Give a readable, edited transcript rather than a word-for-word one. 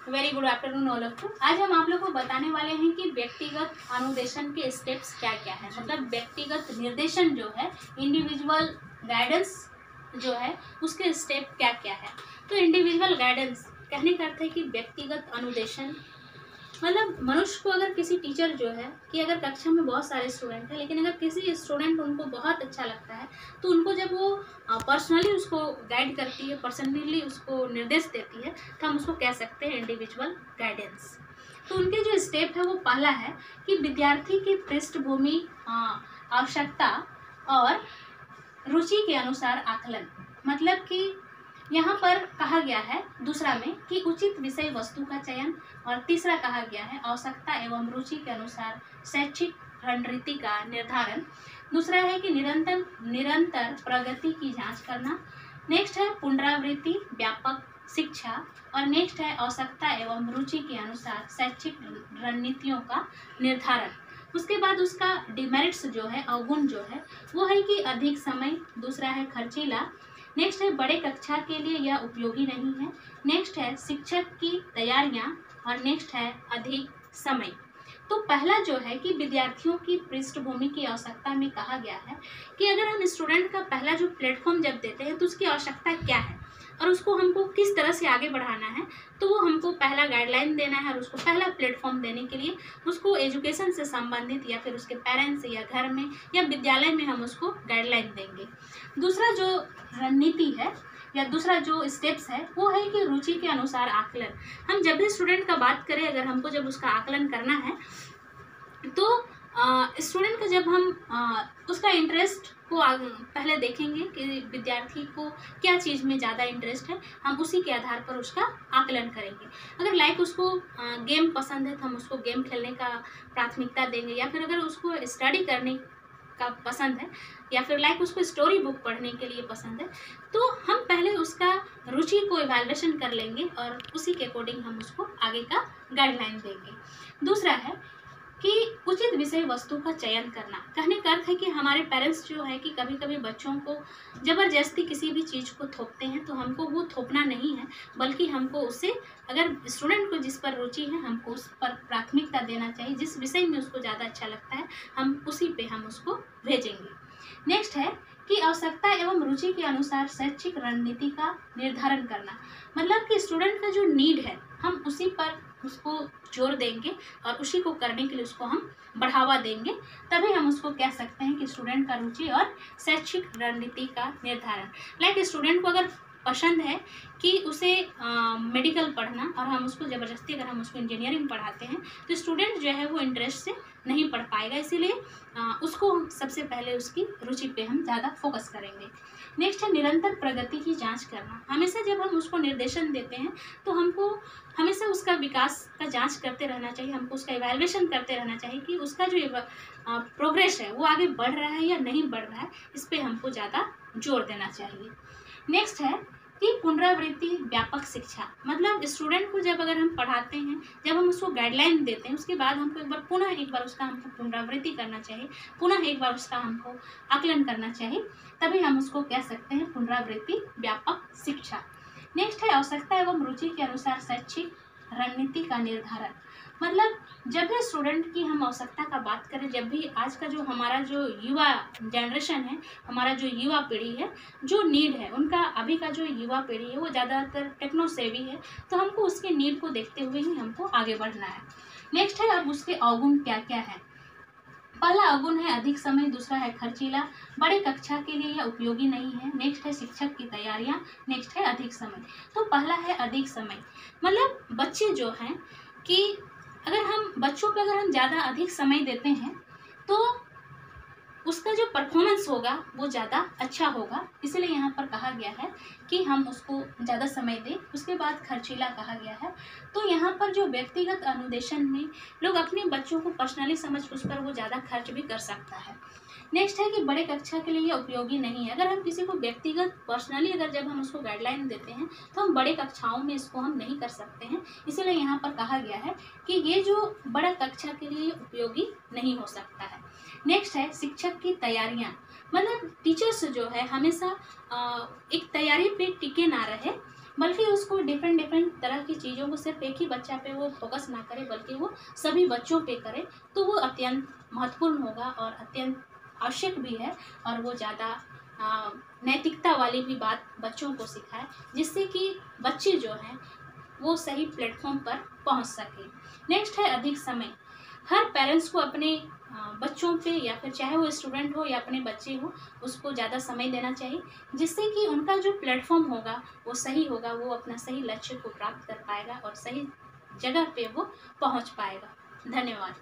Very good afternoon all of you. आज हम आप लोग को बताने वाले हैं कि व्यक्तिगत अनुदेशन के स्टेप्स क्या क्या है। मतलब व्यक्तिगत निर्देशन जो है, इंडिविजुअल गाइडेंस जो है, उसके स्टेप क्या क्या है। तो इंडिविजुअल गाइडेंस कहने का अर्थ है कि व्यक्तिगत अनुदेशन मतलब मनुष्य को, अगर किसी टीचर जो है कि अगर कक्षा में बहुत सारे स्टूडेंट हैं, लेकिन अगर किसी स्टूडेंट उनको बहुत अच्छा लगता है तो उनको जब वो पर्सनली उसको गाइड करती है, पर्सनली उसको निर्देश देती है, तो हम उसको कह सकते हैं इंडिविजुअल गाइडेंस। तो उनके जो स्टेप है वो पहला है कि विद्यार्थी की पृष्ठभूमि, आवश्यकता और रुचि के अनुसार आकलन। मतलब कि यहाँ पर कहा गया है दूसरा में कि उचित विषय वस्तु का चयन, और तीसरा कहा गया है आवश्यकता एवं रुचि के अनुसार शैक्षिक रणनीति का निर्धारण। दूसरा है कि निरंतर प्रगति की जांच करना। नेक्स्ट है पुनरावृत्ति व्यापक शिक्षा, और नेक्स्ट है आवश्यकता एवं रुचि के अनुसार शैक्षिक रणनीतियों का निर्धारण। उसके बाद उसका डिमेरिट्स जो है, अवगुण जो है, वो है कि अधिक समय, दूसरा है खर्चीला, नेक्स्ट है बड़े कक्षा के लिए यह उपयोगी नहीं है, नेक्स्ट है शिक्षक की तैयारियां, और नेक्स्ट है अधिक समय। तो पहला जो है कि विद्यार्थियों की पृष्ठभूमि की आवश्यकता में कहा गया है कि अगर हम स्टूडेंट का पहला जो प्लेटफॉर्म जब देते हैं तो उसकी आवश्यकता क्या है और उसको हमको किस तरह से आगे बढ़ाना है। तो वो हमको पहला गाइडलाइन देना है, और उसको पहला प्लेटफॉर्म देने के लिए उसको एजुकेशन से संबंधित या फिर उसके पेरेंट्स या घर में या विद्यालय में हम उसको गाइडलाइन देंगे। दूसरा जो रणनीति है या दूसरा जो स्टेप्स है वो है कि रुचि के अनुसार आकलन। हम जब भी स्टूडेंट का बात करें, अगर हमको जब उसका आकलन करना है तो स्टूडेंट का जब हम उसका इंटरेस्ट को पहले देखेंगे कि विद्यार्थी को क्या चीज़ में ज़्यादा इंटरेस्ट है, हम उसी के आधार पर उसका आकलन करेंगे। अगर लाइक उसको गेम पसंद है तो हम उसको गेम खेलने का प्राथमिकता देंगे, या फिर अगर उसको स्टडी करने का पसंद है, या फिर लाइक उसको स्टोरी बुक पढ़ने के लिए पसंद है, तो हम पहले उसका रुचि को इवैल्यूएशन कर लेंगे और उसी के अकॉर्डिंग हम उसको आगे का गाइडलाइन देंगे। दूसरा है कि उचित विषय वस्तु का चयन करना। कहने का अर्थ है कि हमारे पेरेंट्स जो है कि कभी कभी बच्चों को ज़बरदस्ती किसी भी चीज़ को थोपते हैं, तो हमको वो थोपना नहीं है, बल्कि हमको उससे, अगर स्टूडेंट को जिस पर रुचि है हमको उस पर प्राथमिकता देना चाहिए। जिस विषय में उसको ज़्यादा अच्छा लगता है हम उसी पे हम उसको भेजेंगे। नेक्स्ट है कि आवश्यकता एवं रुचि के अनुसार शैक्षिक रणनीति का निर्धारण करना। मतलब कि स्टूडेंट का जो नीड है हम उसी पर उसको जोर देंगे और उसी को करने के लिए उसको हम बढ़ावा देंगे, तभी हम उसको कह सकते हैं कि स्टूडेंट का रुचि और शैक्षिक रणनीति का निर्धारण। लाइक स्टूडेंट को अगर पसंद है कि उसे मेडिकल पढ़ना और हम उसको ज़बरदस्ती अगर हम उसको इंजीनियरिंग पढ़ाते हैं तो स्टूडेंट जो है वो इंटरेस्ट से नहीं पढ़ पाएगा, इसीलिए उसको सबसे पहले उसकी रुचि पे हम ज़्यादा फोकस करेंगे। नेक्स्ट है निरंतर प्रगति की जांच करना। हमेशा जब हम उसको निर्देशन देते हैं तो हमको हमेशा उसका विकास का जांच करते रहना चाहिए, हमको उसका इवैल्यूएशन करते रहना चाहिए कि उसका जो प्रोग्रेस है वो आगे बढ़ रहा है या नहीं बढ़ रहा है, इस पर हमको ज़्यादा जोर देना चाहिए। नेक्स्ट है कि पुनरावृत्ति व्यापक शिक्षा। मतलब स्टूडेंट को जब अगर हम पढ़ाते हैं, जब हम उसको गाइडलाइन देते हैं, उसके बाद हमको एक बार उसका हमको पुनरावृत्ति करना चाहिए, पुनः एक बार उसका हमको आकलन करना चाहिए, तभी हम उसको कह सकते हैं पुनरावृत्ति व्यापक शिक्षा। नेक्स्ट है आवश्यकता एवं रुचि के अनुसार शैक्षिक रणनीति का निर्धारण। मतलब जब भी स्टूडेंट की हम आवश्यकता का बात करें, जब भी आज का जो हमारा जो युवा जनरेशन है, हमारा जो युवा पीढ़ी है, जो नीड है उनका, अभी का जो युवा पीढ़ी है वो ज़्यादातर टेक्नो सेवी है, तो हमको उसके नीड को देखते हुए ही हमको आगे बढ़ना है। नेक्स्ट है अब उसके अवगुण क्या क्या है। पहला अवगुण है अधिक समय, दूसरा है खर्चीला, बड़े कक्षा के लिए यह उपयोगी नहीं है, नेक्स्ट है शिक्षक की तैयारियां, नेक्स्ट है अधिक समय। तो पहला है अधिक समय। मतलब बच्चे जो हैं कि अगर हम बच्चों पर अगर हम ज़्यादा अधिक समय देते हैं तो उसका जो परफॉर्मेंस होगा वो ज़्यादा अच्छा होगा, इसलिए यहाँ पर कहा गया है कि हम उसको ज़्यादा समय दें। उसके बाद खर्चीला कहा गया है, तो यहाँ पर जो व्यक्तिगत अनुदेशन में लोग अपने बच्चों को पर्सनली समझ उस पर वो ज़्यादा खर्च भी कर सकता है। नेक्स्ट है कि बड़े कक्षा के लिए ये उपयोगी नहीं है। अगर हम किसी को व्यक्तिगत पर्सनली अगर जब हम उसको गाइडलाइन देते हैं तो हम बड़े कक्षाओं में इसको हम नहीं कर सकते हैं, इसीलिए यहाँ पर कहा गया है कि ये जो बड़ा कक्षा के लिए उपयोगी नहीं हो सकता है। नेक्स्ट है शिक्षक की तैयारियाँ। मतलब टीचर्स जो है हमेशा एक तैयारी पे टिके ना रहे, बल्कि उसको डिफरेंट डिफरेंट तरह की चीज़ों को सिर्फ एक ही बच्चा पे वो फोकस ना करे, बल्कि वो सभी बच्चों पे करे, तो वो अत्यंत महत्वपूर्ण होगा और अत्यंत आवश्यक भी है। और वो ज़्यादा नैतिकता वाली भी बात बच्चों को सिखाए, जिससे कि बच्चे जो हैं वो सही प्लेटफॉर्म पर पहुंच सके। नेक्स्ट है अधिक समय। हर पेरेंट्स को अपने बच्चों पे, या फिर चाहे वो स्टूडेंट हो या अपने बच्चे हो, उसको ज़्यादा समय देना चाहिए, जिससे कि उनका जो प्लेटफॉर्म होगा वो सही होगा, वो अपना सही लक्ष्य को प्राप्त कर पाएगा और सही जगह पे वो पहुंच पाएगा। धन्यवाद।